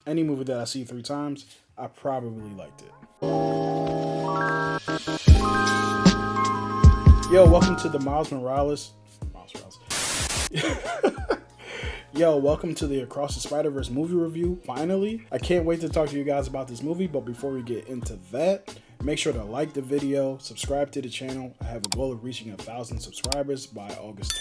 any movie that I see 3 times, I probably liked it. Yo, welcome to the Miles Morales. Yo, welcome to the Across the Spider-Verse movie review. Finally, I can't wait to talk to you guys about this movie, but before we get into that, make sure to like the video, subscribe to the channel. I have a goal of reaching 1,000 subscribers by August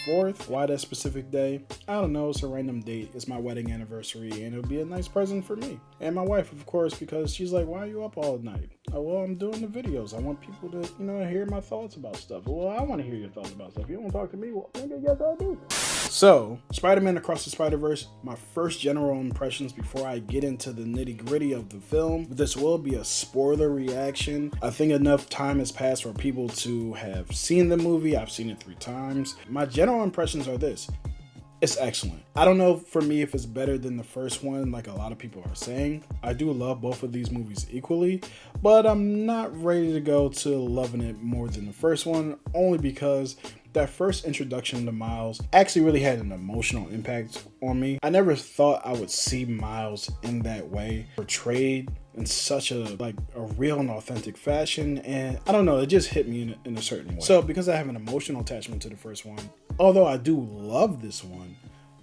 24th. Why that specific day? I don't know, it's a random date. It's my wedding anniversary, and it'll be a nice present for me. And my wife, of course, because she's like, why are you up all night? Oh, well, I'm doing the videos. I want people to, hear my thoughts about stuff. Well, I want to hear your thoughts about stuff. You don't talk to me, well, nigga, yes, I do. So, Spider-Man Across the Spider-Verse, my first general impressions before I get into the nitty-gritty of the film. This will be a spoiler reaction. I think enough time has passed for people to have seen the movie. I've seen it 3 times. My general impressions are this. It's excellent. I don't know for me if it's better than the first one, like a lot of people are saying. I do love both of these movies equally, but I'm not ready to go to loving it more than the first one, only because that first introduction to Miles actually really had an emotional impact on me. I never thought I would see Miles in that way, portrayed in such a real and authentic fashion, and I don't know, it just hit me in a certain way. So because I have an emotional attachment to the first one, although I do love this one,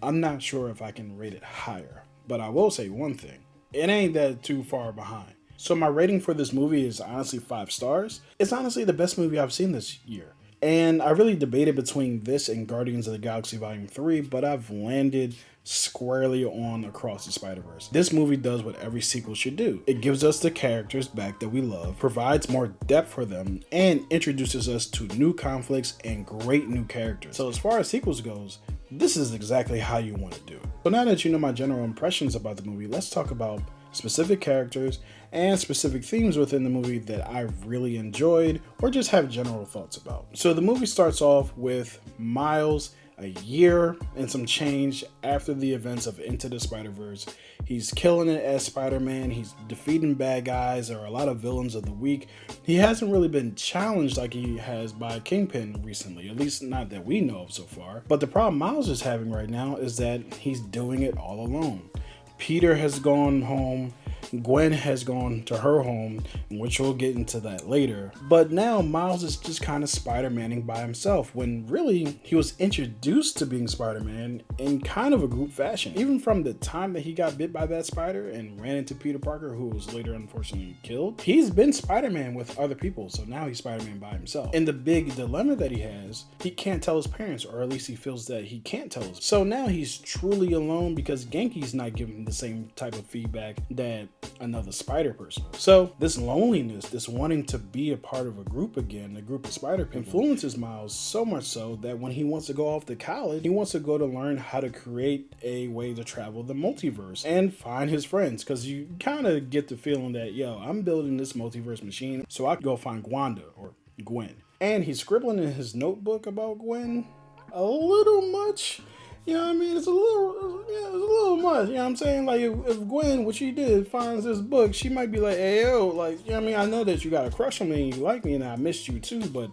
I'm not sure if I can rate it higher. But I will say one thing, it ain't that too far behind. So my rating for this movie is honestly 5 stars. It's honestly the best movie I've seen this year. And I really debated between this and Guardians of the Galaxy Volume 3, but I've landed squarely on Across the Spider-Verse. This movie does what every sequel should do. It gives us the characters back that we love, provides more depth for them, and introduces us to new conflicts and great new characters. So as far as sequels goes, this is exactly how you want to do it. So now that you know my general impressions about the movie, let's talk about specific characters and specific themes within the movie that I really enjoyed or just have general thoughts about. So the movie starts off with Miles a year and some change after the events of Into the Spider-Verse. He's killing it as Spider-Man. He's defeating bad guys. There are a lot of villains of the week. He hasn't really been challenged like he has by Kingpin recently, at least not that we know of so far. But the problem Miles is having right now is that he's doing it all alone. Peter has gone home, Gwen has gone to her home, which we'll get into that later. But now Miles is just kind of Spider-Maning by himself, when really he was introduced to being Spider-Man in kind of a group fashion. Even from the time that he got bit by that spider and ran into Peter Parker, who was later unfortunately killed, he's been Spider-Man with other people, so now he's Spider-Man by himself. And the big dilemma that he has, he can't tell his parents, or at least he feels that he can't tell his. So now he's truly alone because Genki's not giving him the same type of feedback that another spider person. So this loneliness, this wanting to be a part of a group again, a group of spider people, influences Miles so much so that when he wants to go off to college, he wants to go to learn how to create a way to travel the multiverse and find his friends, because you kind of get the feeling that, yo, I'm building this multiverse machine so I can go find Gwanda or Gwen. And he's scribbling in his notebook about Gwen a little much. You know what I mean? It's a little much. You know what I'm saying? Like, if Gwen, what she did, finds this book, she might be like, hey, yo, like, you know what I mean? I know that you got a crush on me and you like me and I missed you too, but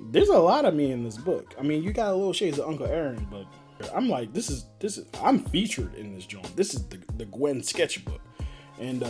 there's a lot of me in this book. I mean, you got a little shades of Uncle Aaron, but I'm like, this is, I'm featured in this joint. This is the Gwen sketchbook. And,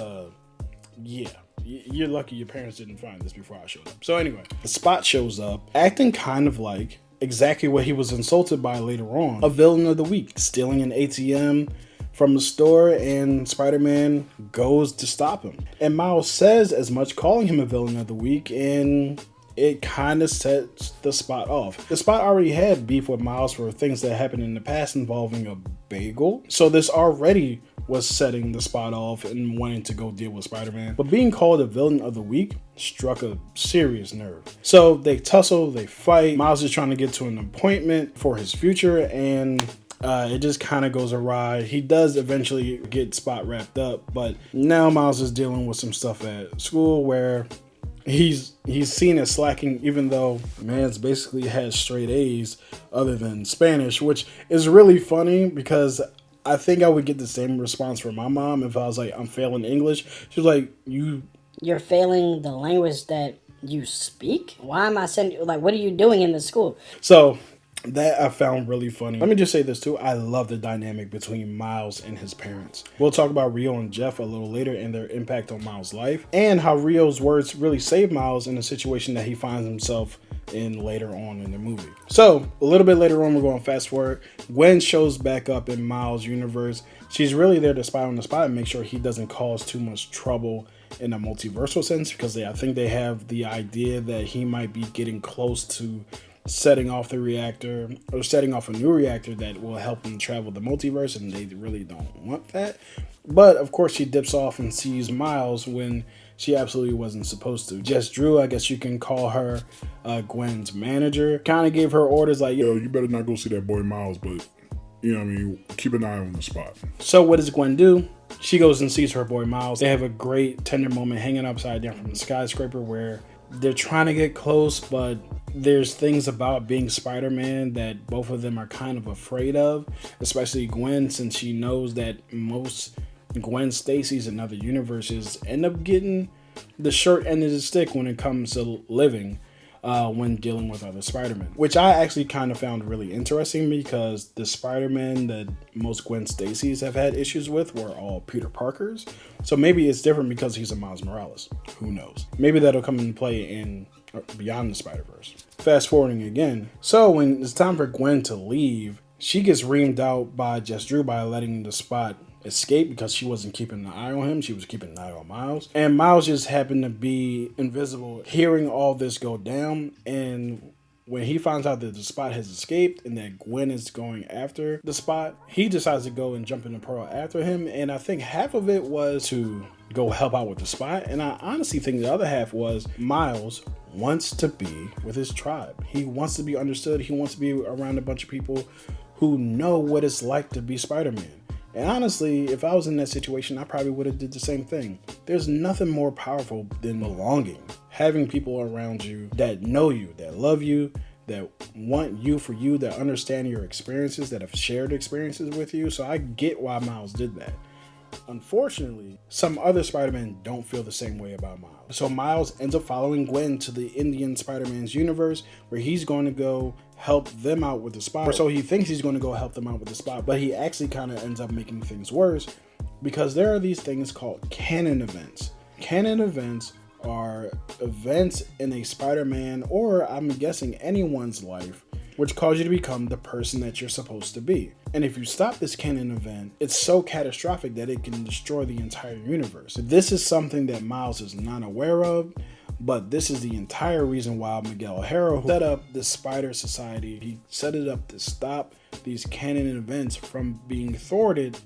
yeah. You're lucky your parents didn't find this before I showed up. So anyway, the Spot shows up, acting kind of like exactly what he was insulted by later on. A villain of the week, stealing an ATM from the store, and Spider-Man goes to stop him. And Miles says as much, calling him a villain of the week, and it kind of sets the Spot off. The Spot already had beef with Miles for things that happened in the past involving a bagel. So this already was setting the Spot off and wanting to go deal with Spider-Man. But being called a villain of the week struck a serious nerve. So they tussle, they fight. Miles is trying to get to an appointment for his future, and it just kind of goes awry. He does eventually get Spot wrapped up, but now Miles is dealing with some stuff at school where he's seen as slacking, even though man's basically has straight A's other than Spanish, which is really funny because I think I would get the same response from my mom if I was like, I'm failing English. She was like, you're failing the language that you speak? Why am I sending, like, what are you doing in the school? So That I found really funny. Let me just say this too. I love the dynamic between Miles and his parents. We'll talk about Rio and Jeff a little later and their impact on Miles' life, and how Rio's words really saved Miles in a situation that he finds himself in later on in the movie. So a little bit later on, we're going to fast forward. Gwen shows back up in Miles' universe. She's really there to spy on the spot and make sure he doesn't cause too much trouble in a multiversal sense, because I think they have the idea that he might be getting close to setting off the reactor, or setting off a new reactor that will help him travel the multiverse, and they really don't want that. But of course she dips off and sees Miles when she absolutely wasn't supposed to. Jess Drew, I guess you can call her Gwen's manager, kind of gave her orders like, yo, you better not go see that boy Miles, but you know what I mean, keep an eye on the spot. So what does Gwen do? She goes and sees her boy Miles. They have a great tender moment hanging upside down from the skyscraper where they're trying to get close, but there's things about being Spider-Man that both of them are kind of afraid of, especially Gwen, since she knows that most Gwen Stacy's in other universes end up getting the short end of the stick when it comes to living when dealing with other Spider-Man, which I actually kind of found really interesting, because the Spider-Man that most Gwen Stacy's have had issues with were all Peter Parkers. So maybe it's different because he's a Miles Morales. Who knows? Maybe that'll come into play in Beyond the Spider-Verse. Fast forwarding again. So when it's time for Gwen to leave, she gets reamed out by Jess Drew by letting the Spot escape because she wasn't keeping an eye on him. She was keeping an eye on Miles. And Miles just happened to be invisible, hearing all this go down. And when he finds out that the Spot has escaped and that Gwen is going after the Spot, he decides to go and jump in the Pearl after him. And I think half of it was to go help out with the Spot. And I honestly think the other half was Miles wants to be with his tribe. He wants to be understood. He wants to be around a bunch of people who know what it's like to be Spider-Man. And honestly, if I was in that situation, I probably would have did the same thing. There's nothing more powerful than belonging. Having people around you that know you, that love you, that want you for you, that understand your experiences, that have shared experiences with you. So I get why Miles did that. Unfortunately, some other Spider-Men don't feel the same way about Miles. So Miles ends up following Gwen to the Indian Spider-Man's universe, where he's going to go help them out with the Spot. Or so he thinks he's going to go help them out with the Spot, but he actually kind of ends up making things worse, because there are these things called canon events. Canon events are events in a Spider-Man, or I'm guessing anyone's life, which cause you to become the person that you're supposed to be. And if you stop this canon event, it's so catastrophic that it can destroy the entire universe. This is something that Miles is not aware of, but this is the entire reason why Miguel O'Hara set up the Spider Society. He set it up to stop these canon events from being thwarted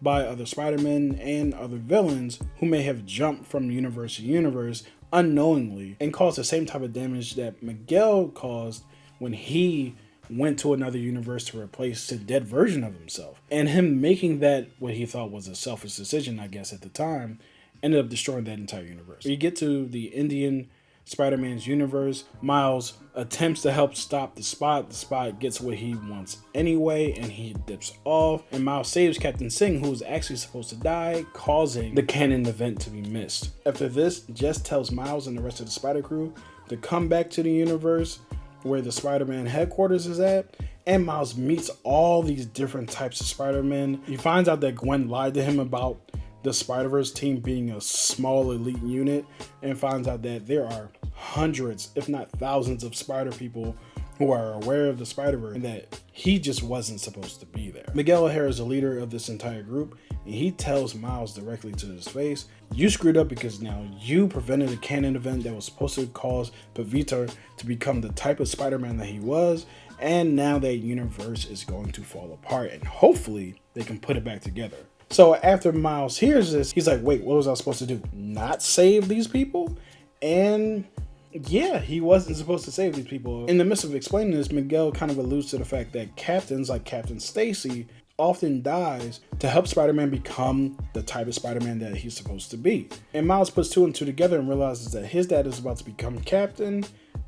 by other Spider-Men and other villains who may have jumped from universe to universe unknowingly and caused the same type of damage that Miguel caused when he went to another universe to replace a dead version of himself. And him making that what he thought was a selfish decision, I guess, at the time, ended up destroying that entire universe. You get to the Indian Spider-Man's universe. Miles attempts to help stop the Spot. The Spot gets what he wants anyway, and he dips off. And Miles saves Captain Singh, who was actually supposed to die, causing the canon event to be missed. After this, Jess tells Miles and the rest of the Spider Crew to come back to the universe where the Spider-Man headquarters is at, and Miles meets all these different types of Spider-Men. He finds out that Gwen lied to him about the Spider-Verse team being a small elite unit, and finds out that there are hundreds, if not thousands, of Spider people who are aware of the Spider-Verse, and that he just wasn't supposed to be there. Miguel O'Hara is the leader of this entire group, and he tells Miles directly to his face, you screwed up because now you prevented a canon event that was supposed to cause Pavitra to become the type of Spider-Man that he was, and now that universe is going to fall apart, and hopefully they can put it back together. So after Miles hears this, he's like, wait, what was I supposed to do? Not save these people? And yeah, he wasn't supposed to save these people. In the midst of explaining this, Miguel kind of alludes to the fact that captains like Captain Stacy often dies to help Spider-Man become the type of Spider-Man that he's supposed to be. And Miles puts two and two together and realizes that his dad is about to become captain.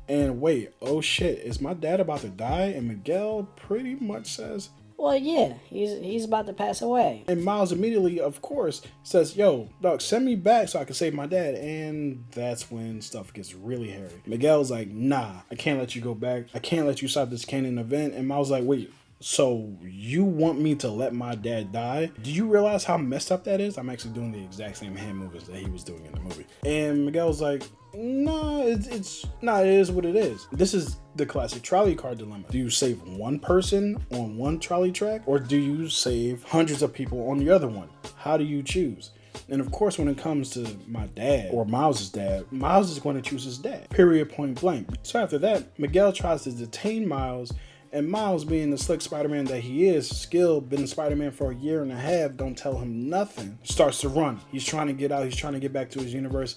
And wait, oh shit, is my dad about to die? And Miguel pretty much says, Well, yeah, he's about to pass away. And Miles immediately, of course, says, yo, dog, send me back so I can save my dad. And that's when stuff gets really hairy. Miguel's like, nah, I can't let you go back. I can't let you stop this canon event. And Miles like, wait, so you want me to let my dad die? Do you realize how messed up that is? I'm actually doing the exact same hand movements that he was doing in the movie. And Miguel's like, nah, it is what it is. This is the classic trolley car dilemma. Do you save one person on one trolley track, or do you save hundreds of people on the other one? How do you choose? And of course, when it comes to my dad or Miles's dad, Miles is going to choose his dad, period, point blank. So after that, Miguel tries to detain Miles. And Miles, being the slick Spider-Man that he is, skilled, been Spider-Man for a year and a half, don't tell him nothing, starts to run. He's trying to get out. He's trying to get back to his universe.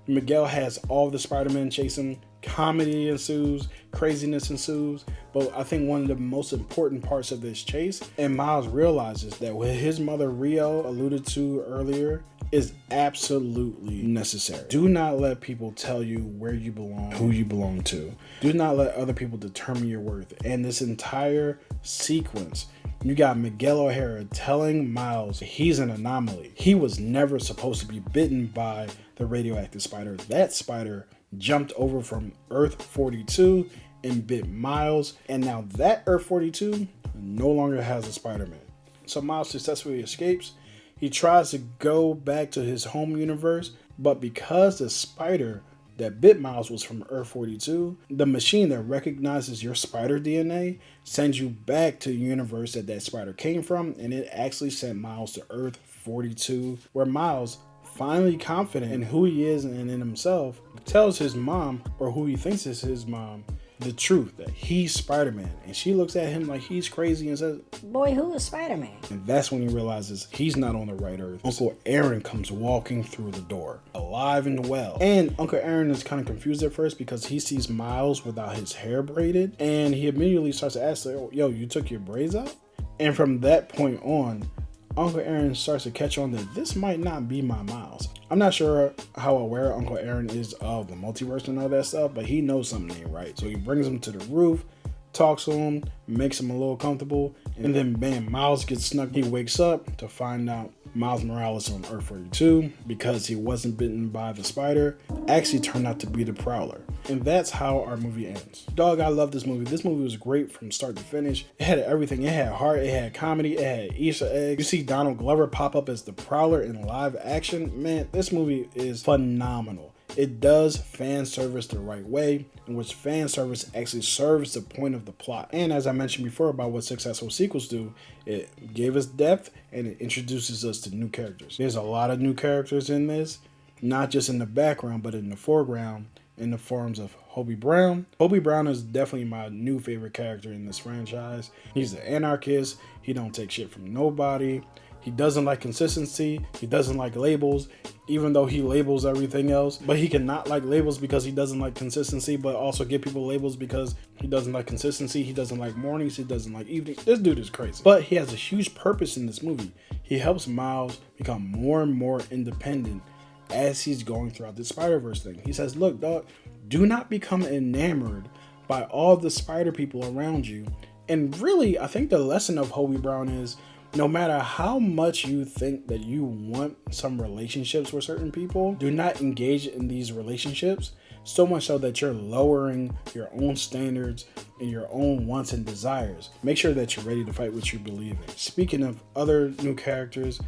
Miguel has all the Spider-Men chasing. Comedy ensues, craziness ensues. But I think one of the most important parts of this chase, and Miles realizes that what his mother Rio alluded to earlier is absolutely necessary. Do not let people tell you where you belong, who you belong to. Do not let other people determine your worth. And this entire sequence, you got Miguel O'Hara telling Miles he's an anomaly. He was never supposed to be bitten by the radioactive spider. That spider jumped over from Earth 42 and bit Miles. And now that Earth 42 no longer has a Spider-Man. So Miles successfully escapes. He tries to go back to his home universe, but because the spider that bit Miles was from Earth 42, the machine that recognizes your spider DNA sends you back to the universe that that spider came from, and it actually sent Miles to Earth 42, where Miles, finally confident in who he is and in himself, tells his mom, or who he thinks is his mom, the truth, that he's Spider-Man. And she looks at him like he's crazy and says, boy, who is Spider-Man? And that's when he realizes he's not on the right Earth. Uncle Aaron comes walking through the door, alive and well. And Uncle Aaron is kind of confused at first because he sees Miles without his hair braided. And he immediately starts to ask, like, yo, you took your braids out? And from that point on, Uncle Aaron starts to catch on that this might not be my Miles. I'm not sure how aware Uncle Aaron is of the multiverse and all that stuff, but he knows something ain't right. So he brings him to the roof, talks to him, makes him a little comfortable, and then bam, Miles gets snuck. He wakes up to find out Miles Morales on Earth 42, because he wasn't bitten by the spider, actually turned out to be the Prowler. And that's how our movie ends. Dog, I love this movie. This movie was great from start to finish. It had everything. It had heart, it had comedy, it had Easter eggs. You see Donald Glover pop up as the Prowler in live action. Man, this movie is phenomenal. It does fan service the right way, in which fan service actually serves the point of the plot. And as I mentioned before about what successful sequels do, it gave us depth and it introduces us to new characters. There's a lot of new characters in this, not just in the background, but in the foreground, in the forms of Hobie Brown. Hobie Brown is definitely my new favorite character in this franchise. He's an anarchist. He don't take shit from nobody. He doesn't like consistency. He doesn't like labels, even though he labels everything else. But he cannot like labels because he doesn't like consistency, but also give people labels because he doesn't like consistency. He doesn't like mornings. He doesn't like evenings. This dude is crazy. But he has a huge purpose in this movie. He helps Miles become more and more independent as he's going throughout the Spider-Verse thing. He says, look, dog, do not become enamored by all the spider people around you. And really, I think the lesson of Hobie Brown is, no matter how much you think that you want some relationships with certain people, do not engage in these relationships so much so that you're lowering your own standards and your own wants and desires. Make sure that you're ready to fight what you believe in. Speaking of other new characters,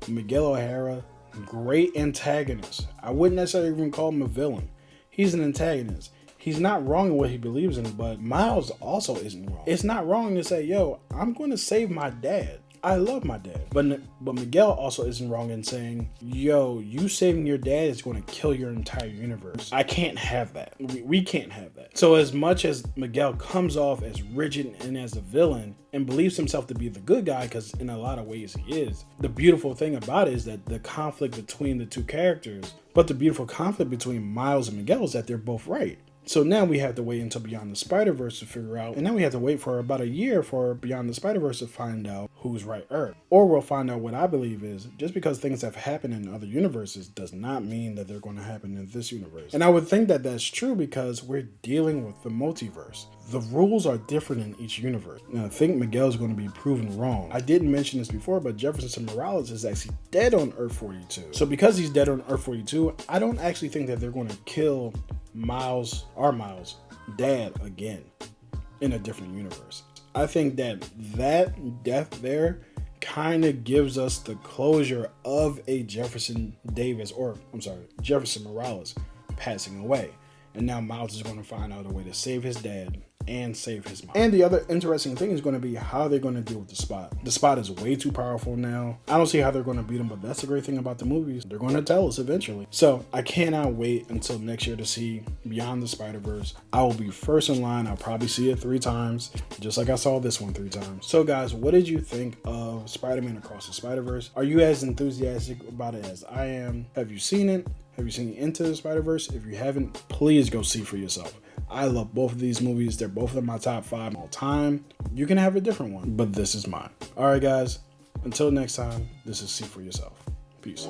Miguel O'Hara, great antagonist. I wouldn't necessarily even call him a villain. He's an antagonist. He's not wrong in what he believes in, but Miles also isn't wrong. It's not wrong to say, yo, I'm going to save my dad. I love my dad. But Miguel also isn't wrong in saying, yo, you saving your dad is going to kill your entire universe. I can't have that. We can't have that. So as much as Miguel comes off as rigid and as a villain and believes himself to be the good guy, because in a lot of ways he is, the beautiful thing about it is that the conflict between the two characters, but the beautiful conflict between Miles and Miguel is that they're both right. So now we have to wait until Beyond the Spider-Verse to figure out, and now we have to wait for about a year for Beyond the Spider-Verse to find out who's right Earth. Or we'll find out what I believe is, just because things have happened in other universes does not mean that they're going to happen in this universe. And I would think that that's true because we're dealing with the multiverse. The rules are different in each universe. Now, I think Miguel's going to be proven wrong. I didn't mention this before, but Jefferson Morales is actually dead on Earth 42. So because he's dead on Earth 42, I don't actually think that they're going to kill Miles' dad again in a different universe. I think that death there kind of gives us the closure of a Jefferson Morales passing away. And now Miles is going to find out a way to save his dad and save his mom. And the other interesting thing is going to be how they're going to deal with the Spot. The Spot is way too powerful now. I don't see how they're going to beat him, but that's the great thing about the movies. They're going to tell us eventually. So I cannot wait until next year to see Beyond the Spider-Verse. I will be first in line. I'll probably see it 3 times, just like I saw this one 3 times. So guys, what did you think of Spider-Man Across the Spider-Verse? Are you as enthusiastic about it as I am? Have you seen it? Have you seen Into the Spider-Verse? If you haven't, please go see for yourself. I love both of these movies. They're both in my top 5 all time. You can have a different one, but this is mine. All right, guys. Until next time, this is See For Yourself. Peace.